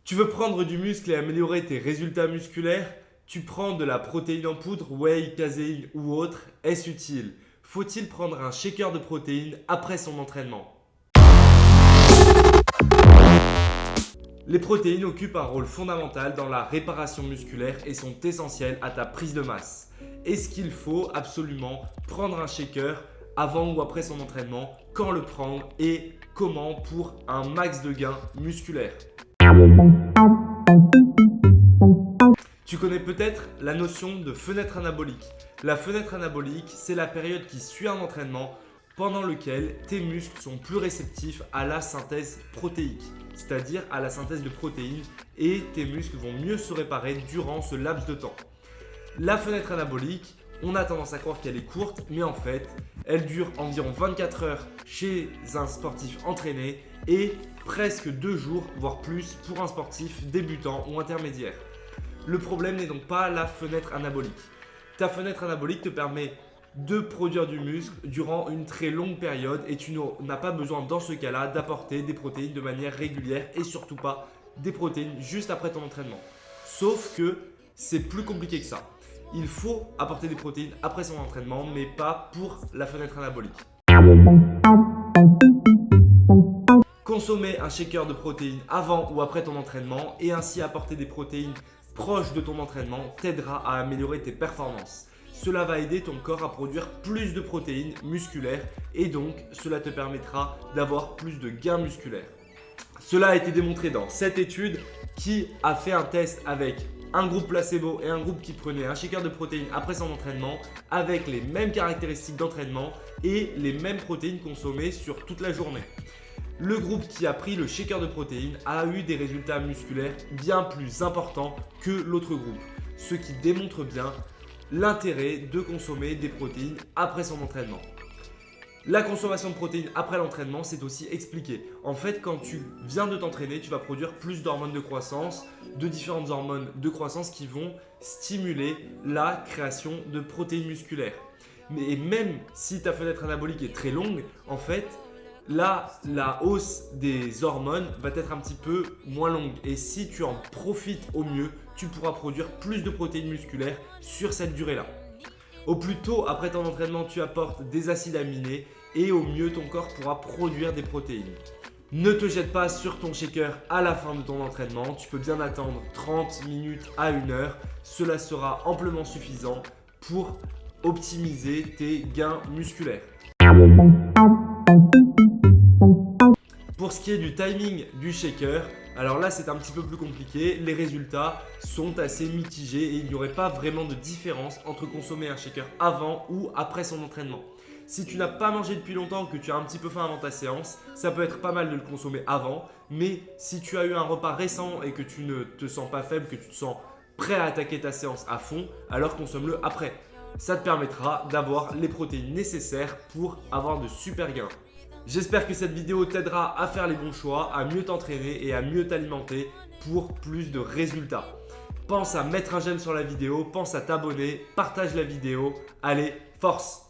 Tu veux prendre du muscle et améliorer tes résultats musculaires? Tu prends de la protéine en poudre, whey, caséine ou autre, est-ce utile? Faut-il prendre un shaker de protéines après son entraînement? Les protéines occupent un rôle fondamental dans la réparation musculaire et sont essentielles à ta prise de masse. Est-ce qu'il faut absolument prendre un shaker avant ou après son entraînement? Quand le prendre et comment pour un max de gains musculaires? Tu connais peut-être la notion de fenêtre anabolique. La fenêtre anabolique, c'est la période qui suit un entraînement pendant lequel tes muscles sont plus réceptifs à la synthèse protéique, c'est-à-dire à la synthèse de protéines, et tes muscles vont mieux se réparer durant ce laps de temps. La fenêtre anabolique, on a tendance à croire qu'elle est courte, mais en fait, elle dure environ 24 heures chez un sportif entraîné et presque 2 jours, voire plus, pour un sportif débutant ou intermédiaire. Le problème n'est donc pas la fenêtre anabolique. Ta fenêtre anabolique te permet de produire du muscle durant une très longue période et tu n'as pas besoin dans ce cas-là d'apporter des protéines de manière régulière et surtout pas des protéines juste après ton entraînement. Sauf que c'est plus compliqué que ça. Il faut apporter des protéines après son entraînement mais pas pour la fenêtre anabolique. Consommer un shaker de protéines avant ou après ton entraînement et ainsi apporter des protéines proches de ton entraînement t'aidera à améliorer tes performances. Cela va aider ton corps à produire plus de protéines musculaires et donc cela te permettra d'avoir plus de gains musculaires. Cela a été démontré dans cette étude qui a fait un test avec un groupe placebo et un groupe qui prenait un shaker de protéines après son entraînement avec les mêmes caractéristiques d'entraînement et les mêmes protéines consommées sur toute la journée. Le groupe qui a pris le shaker de protéines a eu des résultats musculaires bien plus importants que l'autre groupe, ce qui démontre bien l'intérêt de consommer des protéines après son entraînement. La consommation de protéines après l'entraînement, c'est aussi expliqué. En fait, quand tu viens de t'entraîner, tu vas produire plus d'hormones de croissance, de différentes hormones de croissance qui vont stimuler la création de protéines musculaires. Mais même si ta fenêtre anabolique est très longue, en fait, là, la hausse des hormones va être un petit peu moins longue. Et si tu en profites au mieux, tu pourras produire plus de protéines musculaires sur cette durée-là. Au plus tôt après ton entraînement, tu apportes des acides aminés et au mieux, ton corps pourra produire des protéines. Ne te jette pas sur ton shaker à la fin de ton entraînement. Tu peux bien attendre 30 minutes à 1 heure. Cela sera amplement suffisant pour optimiser tes gains musculaires. Pour ce qui est du timing du shaker, alors là c'est un petit peu plus compliqué, les résultats sont assez mitigés et il n'y aurait pas vraiment de différence entre consommer un shaker avant ou après son entraînement. Si tu n'as pas mangé depuis longtemps, que tu as un petit peu faim avant ta séance, ça peut être pas mal de le consommer avant, mais si tu as eu un repas récent et que tu ne te sens pas faible, que tu te sens prêt à attaquer ta séance à fond, alors consomme-le après. Ça te permettra d'avoir les protéines nécessaires pour avoir de super gains. J'espère que cette vidéo t'aidera à faire les bons choix, à mieux t'entraîner et à mieux t'alimenter pour plus de résultats. Pense à mettre un j'aime sur la vidéo, pense à t'abonner, partage la vidéo. Allez, force!